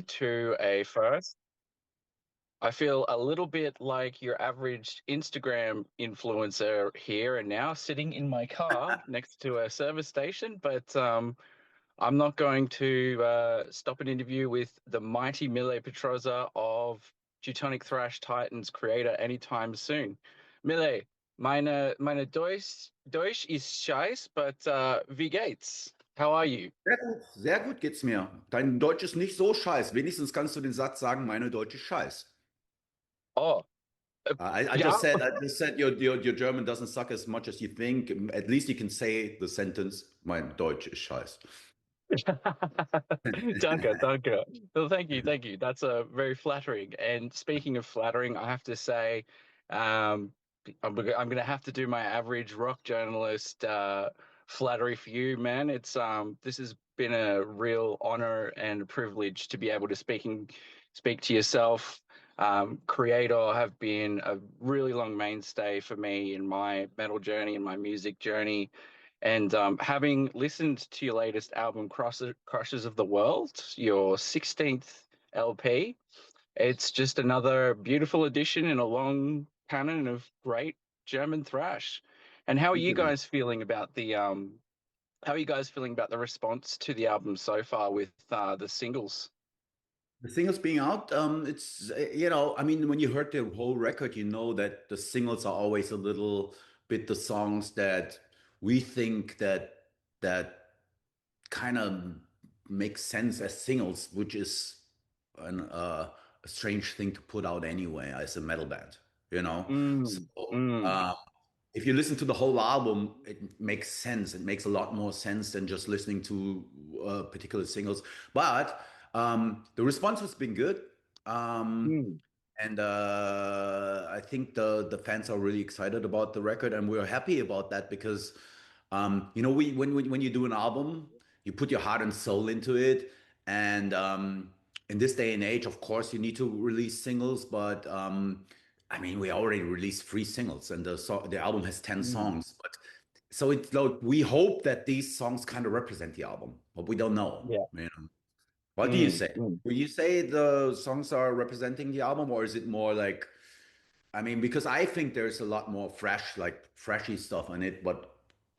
to a first. I feel a little bit like your average Instagram influencer here and now, sitting in my car next to a service station. But I'm not going to stop an interview with the mighty Mille Petrozza of Teutonic Thrash Titans Kreator anytime soon. Mille, meine Deutsch ist scheiß, but wie geht's? How are you? Sehr gut geht's mir. Dein Deutsch ist nicht so scheiß. Wenigstens kannst du den Satz sagen, meine Deutsch ist scheiß. Oh, I ja. I just said your German doesn't suck as much as you think. At least you can say the sentence, mein Deutsch ist scheiß. Danke, danke. Well, thank you. That's very flattering. And speaking of flattering, I have to say, um, I'm going to have to do my average rock journalist flattery for you, man. This has been a real honor and a privilege to be able to speak to yourself. Creator have been a really long mainstay for me in my metal journey and my music journey. And having listened to your latest album, Crushers of the World, your 16th LP, it's just another beautiful addition in a long canon of great German thrash. And Thank you, man. how are you guys feeling about the response to the album so far with the singles? The singles being out, I mean, when you heard the whole record, you know that the singles are always a little bit the songs that we think that kind of make sense as singles, which is a strange thing to put out anyway as a metal band, you know? Mm, So mm, if you listen to the whole album, it makes sense. It makes a lot more sense than just listening to particular singles. But the response has been good. Um, mm. and I think the fans are really excited about the record, and we're happy about that because we when you do an album, you put your heart and soul into it, and in this day and age, of course, you need to release singles, but I mean, we already released three singles, and the album has 10 Mm. songs, but so it's like we hope that these songs kind of represent the album, but we don't know. Yeah. What do you Mm, say? mm. Would you say the songs are representing the album, or is it more like, I mean, because I think there's a lot more fresh, like freshy stuff on it, but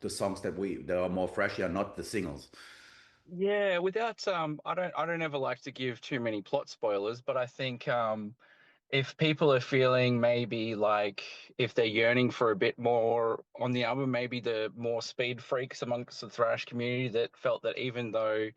the songs that are more freshy are not the singles. Yeah, without I don't ever like to give too many plot spoilers, but I think if people are feeling maybe like if they're yearning for a bit more on the album, maybe the more speed freaks amongst the thrash community that felt that even though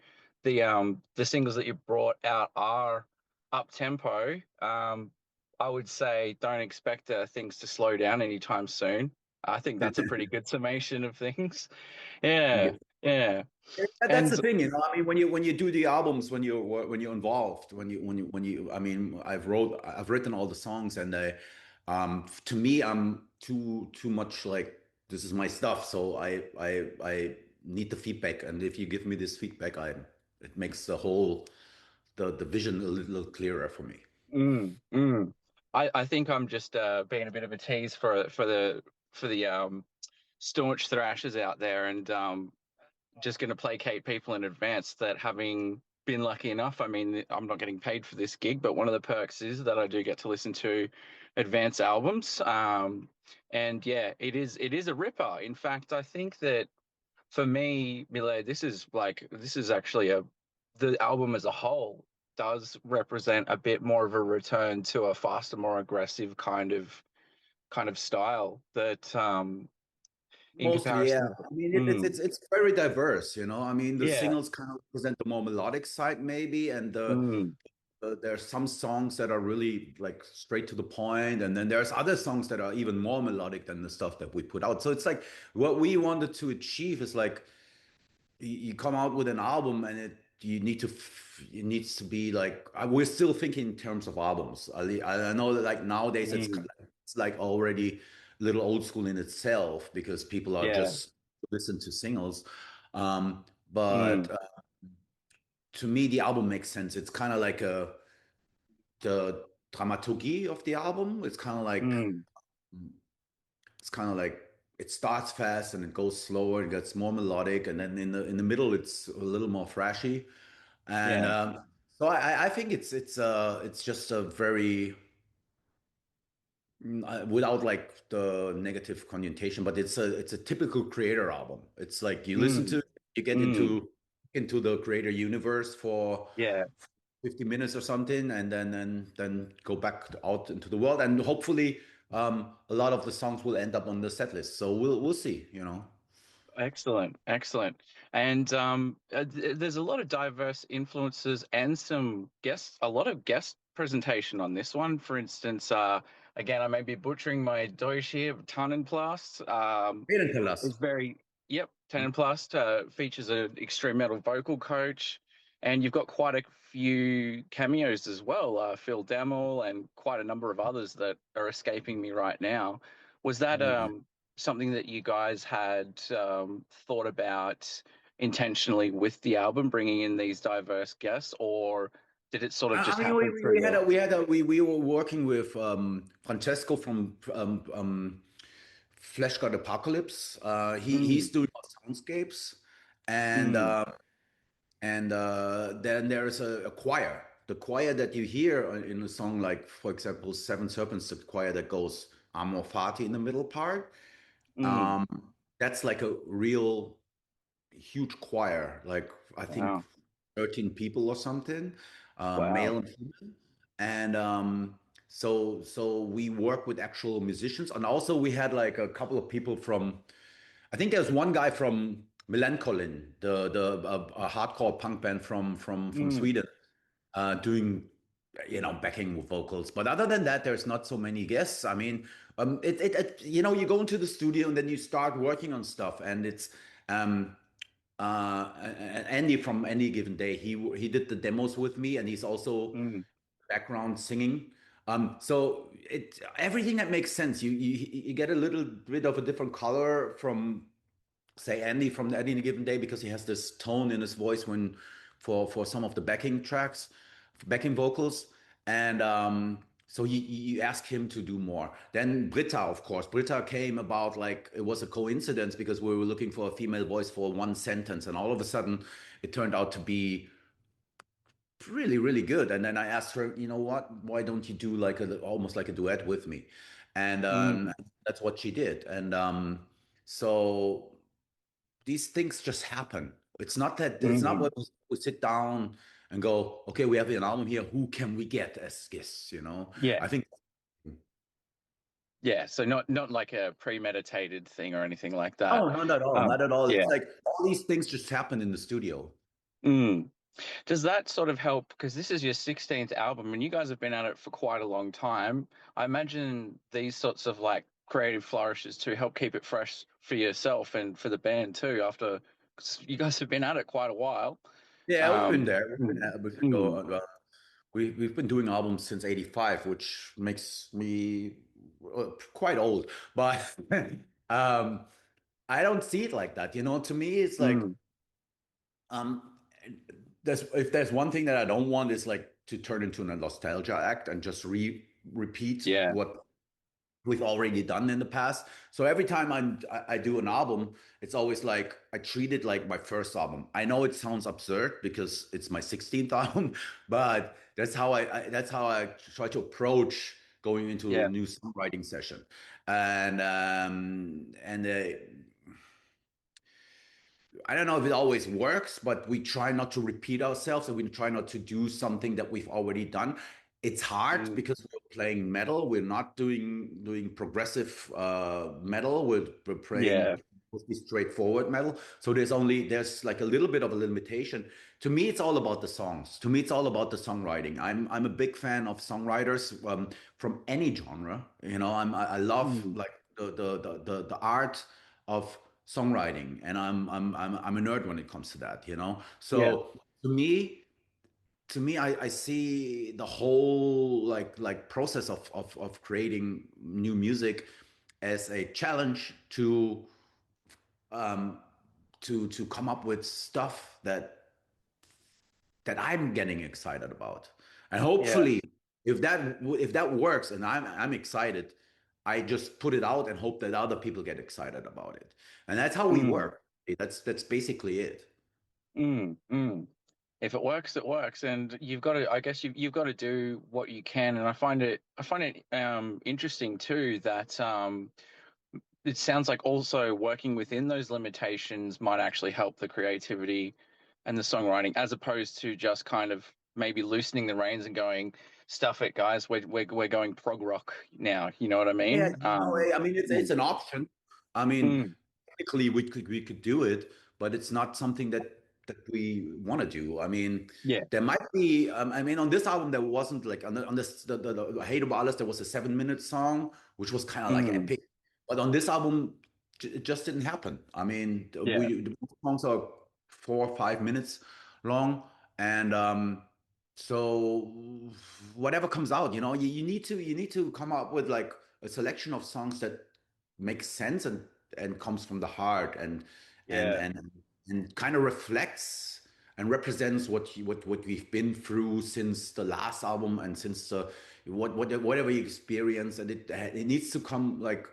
the singles that you brought out are up tempo, I would say don't expect things to slow down anytime soon. I think that's a pretty good summation of things. Yeah, yeah. That's the And thing, you know. I mean, when you do the albums, when you're involved, I mean, I've written all the songs, and to me, I'm too much like this is my stuff, so I need the feedback, and if you give me this feedback, it makes the vision a little clearer for me. mm, mm. I think I'm just being a bit of a tease for the staunch thrashers out there, and just going to placate people in advance that having been lucky enough, I mean, I'm not getting paid for this gig, but one of the perks is that I do get to listen to advance albums. And yeah, it is a ripper. In fact, I think that for me, Mile, this is actually a the album as a whole does represent a bit more of a return to a faster, more aggressive kind of style that in Mostly, yeah. comparison. I mean, Mm, it's very diverse, you know. I mean, the yeah. singles kind of present the more melodic side, maybe, and Mm, there's some songs that are really like straight to the point, and then there's other songs that are even more melodic than the stuff that we put out. So it's like what we wanted to achieve is like you come out with an album, and it needs to be like we're still thinking in terms of albums. I know that like nowadays mm, it's like already a little old school in itself because people are yeah. just listen to singles. But Mm, to me, the album makes sense. It's kind of like the dramaturgy of the album. mm, It's kind of like it starts fast and it goes slower, it gets more melodic, and then in the middle it's a little more thrashy. And yeah. So I think it's just a very without like the negative connotation, but it's a typical creator album. It's like you listen Mm, to, you get mm, into the creator universe for yeah, 50 minutes or something, and then go back out into the world, and hopefully a lot of the songs will end up on the set list. So we'll see, you know. excellent, excellent. And there's a lot of diverse influences and some guests, a lot of guest presentation on this one. For instance, again, I may be butchering my Deutsch here, but Tannenplast. Hayden tell us. Is very, yep, 10 and plus features an extreme metal vocal coach, and you've got quite a few cameos as well, Phil Demmel and quite a number of others that are escaping me right now. Was that Yeah. something that you guys had thought about intentionally with the album, bringing in these diverse guests, or did it sort of I just mean, we, happen we through we had the? a we had a we were working with Francesco from Flesh God Apocalypse. He's Mm, doing our soundscapes, and mm, then there's a choir. The choir that you hear in a song, like for example, Seven Serpents, the choir that goes Amor Fati in the middle part. mm. Um, that's like a real huge choir, like I think Wow, 13 people or something, wow. male and female. And so we work with actual musicians, and also we had like a couple of people from. I think there's one guy from Miland, the a hardcore punk band from Mm, Sweden, doing backing vocals. But other than that, there's not so many guests. I mean, you go into the studio and then you start working on stuff, and it's um, Andy from Any Given Day. He did the demos with me, and he's also mm, background singing. So everything that makes sense. You get a little bit of a different color from say Andy from the Any Given Day because he has this tone in his voice when for some of the backing tracks, backing vocals, and so you ask him to do more. Then Britta, of course, Britta came about like it was a coincidence because we were looking for a female voice for one sentence, and all of a sudden it turned out to be really really good. And then I asked her, you know what, why don't you do like a almost like a duet with me? And mm, that's what she did. And so these things just happen. It's not mm. what we sit down and go, okay, we have an album here. Who can we get as guests? Yeah. I think, Yeah, so not like a premeditated thing or anything like that. oh, not at all, not at all. Yeah. It's like all these things just happen in the studio. Mm. Does that sort of help? Because this is your 16th album and you guys have been at it for quite a long time. I imagine these sorts of like creative flourishes to help keep it fresh for yourself and for the band too, after 'cause you guys have been at it quite a while. Yeah, we've been Um, there. mm, We've been mm, we've been doing albums since '85, which makes me quite old. But um, I don't see it like that. To me, it's like mm. Um, if there's one thing that I don't want is like to turn into a nostalgia act and just repeat Yeah, what we've already done in the past. So every time I do an album, it's always like I treat it like my first album. I know it sounds absurd because it's my 16th album, but that's how I try to approach going into a yeah, new songwriting session. And I don't know if it always works, but we try not to repeat ourselves and we try not to do something that we've already done. It's hard mm, because we're playing metal. We're not doing progressive metal. We're yeah, playing mostly straightforward metal. So there's like a little bit of a limitation. To me, it's all about the songs. To me, it's all about the songwriting. I'm a big fan of songwriters from any genre. I love mm, like the art of songwriting, and I'm a nerd when it comes to that. yeah, So to me, I see the whole like process of creating new music as a challenge um to come up with stuff that I'm getting excited about. And yeah, hopefully, if that works and I'm excited, I just put it out and hope that other people get excited about it. And that's how we mm, work. That's basically it. mm. if it works, it works, and you've got to. I guess you've got to do what you can, and I find it interesting too that it sounds like also working within those limitations might actually help the creativity and the songwriting, as opposed to just kind of maybe loosening the reins and going, "Stuff it, guys. We're going prog rock now." You know what I Yeah, mean? I mean, it's Mm, an option. I mean, mm, technically we could do it, but it's not something that we want to do. I mean, yeah. there might be. I mean, on this album there wasn't like on this the Hate of Alles there was a 7 minute song which was kind of like Mm, epic, but on this album it just didn't happen. I mean, yeah. the songs are 4 or 5 minutes long, and so whatever comes out, you need to come up with like a selection of songs that makes sense and comes from the heart and Yeah. and and kind of reflects and represents what we've been through since the last album and since whatever you experience, and it needs to come like,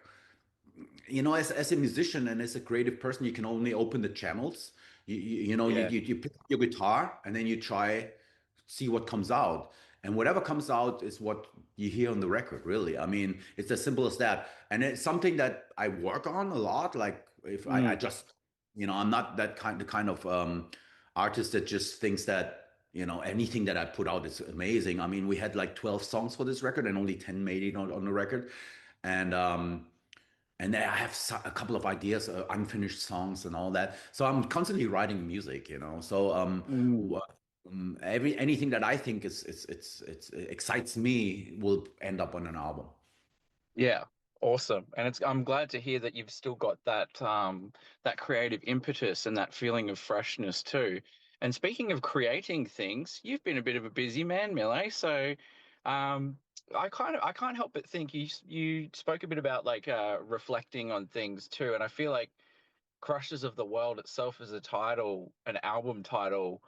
as a musician and as a creative person, you can only open the channels. Yeah. You pick up your guitar and then you try see what comes out. And whatever comes out is what you hear on the record, really. I mean, it's as simple as that. And it's something that I work on a lot. Like if I Mm, just, I'm not the kind of artist that just thinks that, anything that I put out is amazing. I mean, we had like 12 songs for this record and only 10 made it on the record. And and I have a couple of ideas, unfinished songs and all that. So I'm constantly writing music, So mm. every anything that I think it's excites me will end up on an album. Yeah, awesome. And I'm glad to hear that you've still got that creative impetus and that feeling of freshness too. And speaking of creating things, you've been a bit of a busy man, Mille. So um I can't help but think you spoke a bit about like reflecting on things too. And I feel like Krushers of the World itself as a title, an album title,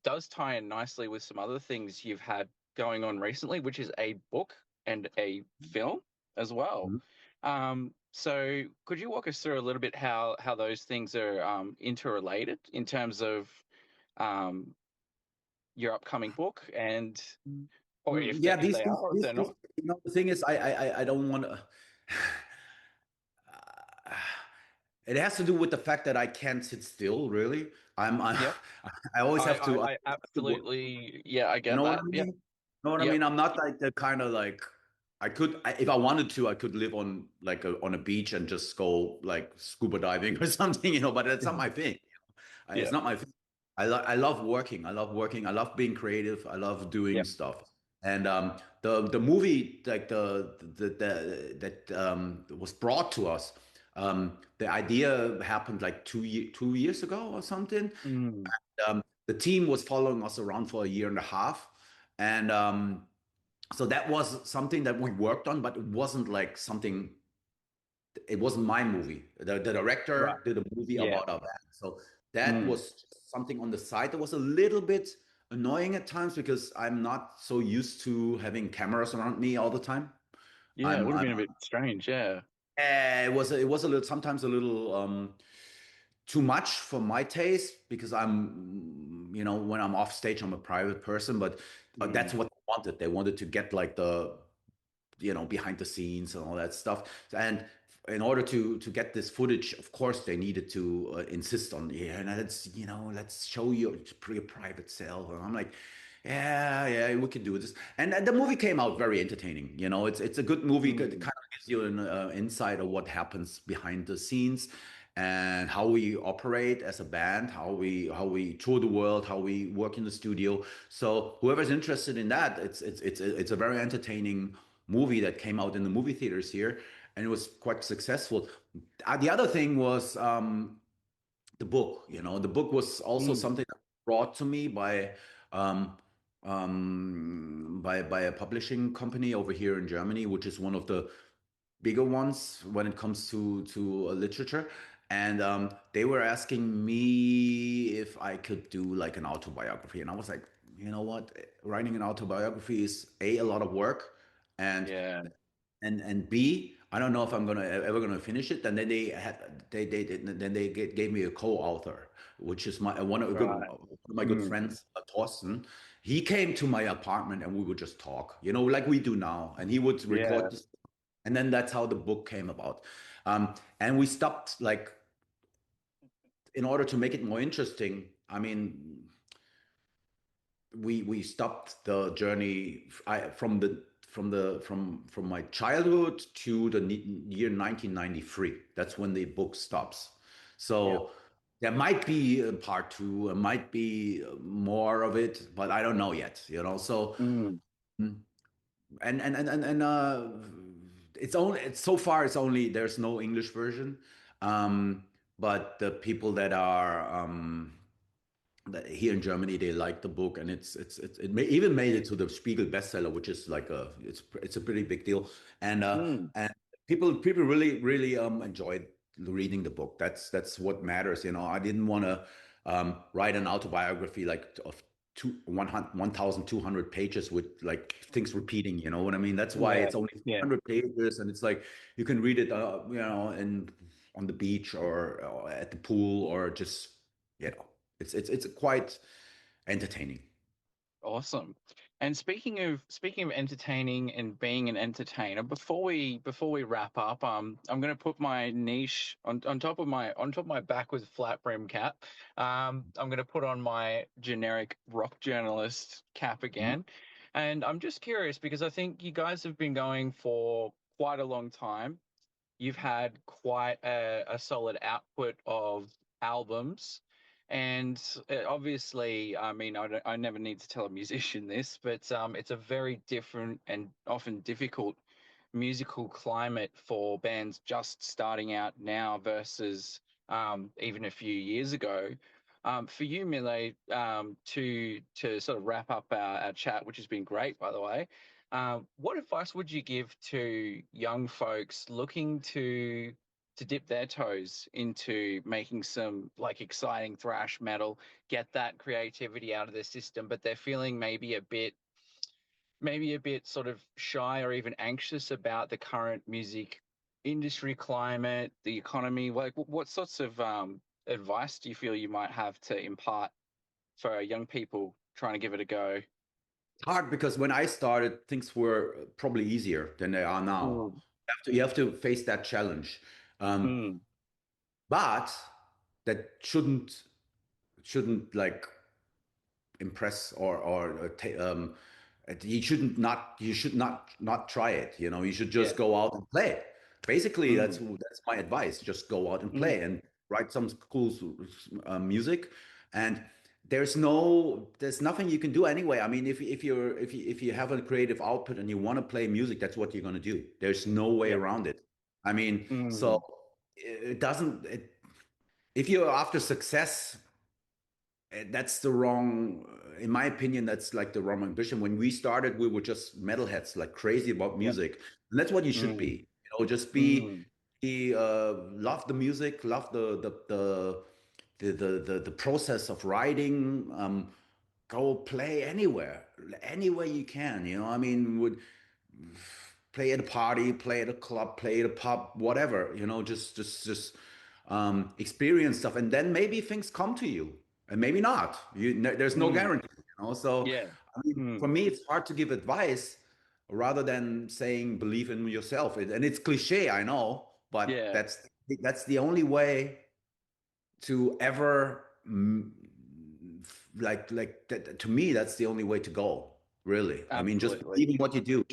does tie in nicely with some other things you've had going on recently, which is a book and a film as well. Mhm. So could you walk us through a little bit how those things are interrelated in terms of um, your upcoming book and or Yeah, if these they are things, or if these, they're these, not? the thing is, I don't want to. It has to do with the fact that I can't sit still, really. Yep. I always have to. I I have to work. absolutely, yeah, I You get know what I that. Yep. mean? Know what I Yep. mean? I'm not like the kind of like if I wanted to, I could live on like on a beach and just go like scuba diving or something, but that's not my thing. It's Yeah. not my thing. I love working. I love working. I love being creative. I love doing Yep. stuff. And the movie like the that was brought to us. The idea happened like 2 years ago or something. Mm. The team was following us around for a year and a half, and so that was something that we worked on, but it wasn't like something. It wasn't my movie. The Right. director did a movie Yeah. about our band, so that Mm. was something on the side that was a little bit annoying at times because I'm not so used to having cameras around me all the time. Yeah, it I'm, would have I'm been a bit strange. Yeah. it was a little sometimes a little too much for my taste because when I'm off stage, I'm a private person, but that's Mm. what they wanted. They wanted to get like the, behind the scenes and all that stuff. And in order to get this footage, of course, they needed to insist on, yeah, and let's show your private self. And I'm like, yeah, yeah, we can do this. And the movie came out very entertaining. It's a good movie. It kind Mm. of gives you an insight of what happens behind the scenes and how we operate as a band, how we tour the world, how we work in the studio. So whoever's interested in that, it's a very entertaining movie that came out in the movie theaters here, and it was quite successful. The other thing was the book. The book was also Mm. something that was brought to me um, by a publishing company over here in Germany, which is one of the bigger ones when it comes to literature. And they were asking me if I could do like an autobiography, and I was like, you know what? Writing an autobiography is a lot of work, and Yeah. and B, I don't know if I'm gonna ever gonna finish it. And then they had then they gave me a co-author, which is my Right. one of my good Mm. friends, Thorsten. He came to my apartment and we would just talk, like we do now. And he would Yeah. record this, and then that's how the book came about. And we stopped, like, in order to make it more interesting. I mean, we stopped the journey, from my childhood to the year 1993. That's when the book stops. Yeah. So there might be a part two, there might be more of it, but I don't know yet. So Mm. and it's so far, it's only, there's no English version. um but the people that are here in Germany, they like the book, and even made it to the Spiegel bestseller, which is like it's a pretty big deal. Mm. And people really enjoyed reading the book. That's what matters. I didn't want to write an autobiography, like, of 1,200 pages with, like, things repeating. You know what I mean? That's why Yeah. it's only Yeah. 100 pages, and it's like you can read it, in on the beach, or at the pool, or just, you know it's quite entertaining. Awesome. And speaking of entertaining and being an entertainer, before we wrap up, I'm going to put my niche on top of my backwards flat brim cap. I'm going to put on my generic rock journalist cap Mhm. again, and I'm just curious because I think you guys have been going for quite a long time. You've had quite a solid output of albums. And obviously, I mean, I never need to tell a musician this, but it's a very different and often difficult musical climate for bands just starting out now versus even a few years ago. For you, Mille, to sort of wrap up our chat, which has been great, by the way. What advice would you give to young folks looking to dip their toes into making some like exciting thrash metal, get that creativity out of their system, but they're feeling maybe a bit sort of shy or even anxious about the current music industry climate, the economy? Like, what sorts of advice do you feel you might have to impart for young people trying to give it a go? It's hard because when I started, things were probably easier than they are now. Mm. You have to face that challenge. um, Mm. but that shouldn't, like, impress, or you should not try it. You should Yeah. just go out and play. Basically, that's Mm. that's my advice. Just go out and play, Mm. and write some cool music. And there's nothing you can do anyway. I mean, if you have a creative output and you want to play music, that's what you're going to do. There's no way Yeah. around it. I mean, so Mm. it doesn't it, if you're after success, that's the wrong, in my opinion, that's like the wrong ambition. When we started, we were just metalheads, like crazy about Yeah. music. And that's what you should Mm. be. Just Mm. love the music, love the process of writing. Go play anywhere you can. I mean, would play at a party, play at a club, play at a pub, whatever. Just experience stuff, and then maybe things come to you, and maybe not. There's no Mm. guarantee. So, Yeah. I mean, for Mm. me, it's hard to give advice rather than saying believe in yourself. And it's cliche, I know, but Yeah. that's the only way to ever, to me, that's the only way to go, really. I mean, just Absolutely. believe in what you do.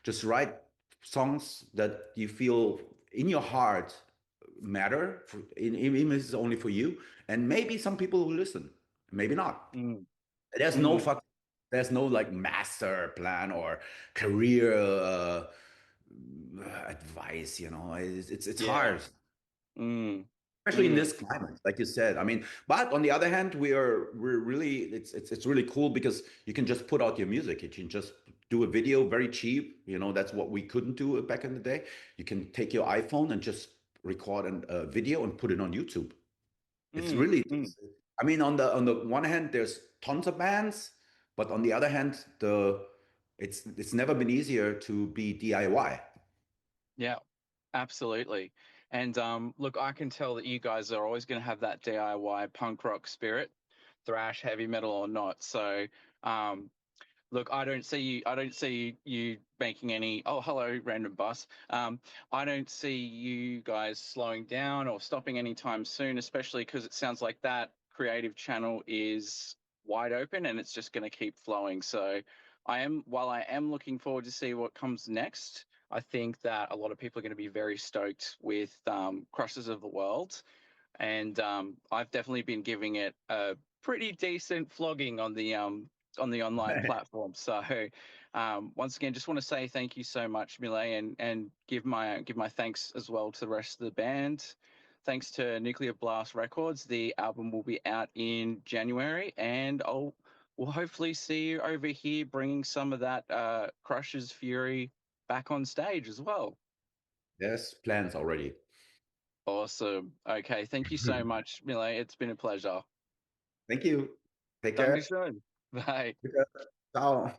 Just write songs that you feel in your heart matter, even if it's only for you, and maybe some people will listen, maybe not. Mm. there's no Mm. fuck there's no, like, master plan or career advice. It's Yeah. hard, Mm. especially in Mm. this climate, like you said. I mean, but on the other hand, we're really, it's really cool because you can just put out your music. You can just do a video very cheap. That's what we couldn't do back in the day. You can take your iPhone and just record a video and put it on YouTube. It's Mm. really, Mm. I mean, on the one hand, there's tons of bands, but on the other hand, it's never been easier to be DIY. Yeah, absolutely. And look, I can tell that you guys are always going to have that DIY punk rock spirit, thrash, heavy metal or not. So, um, look, I don't see you making any. Oh, hello, random bus. I don't see you guys slowing down or stopping anytime soon, especially because it sounds like that creative channel is wide open and it's just going to keep flowing. So, while I am looking forward to see what comes next, I think that a lot of people are going to be very stoked with Krushers of the World, and I've definitely been giving it a pretty decent flogging on the online platform. So once again, just want to say thank you so much, Mille, and give my thanks as well to the rest of the band. Thanks to Nuclear Blast Records. The album will be out in January, and we'll hopefully see you over here bringing some of that Crushers Fury back on stage as well. There's plans already. Awesome. Okay. Thank you so much, Mille. It's been a pleasure. Thank you. Take care. Dankeschön. Bye. Ciao.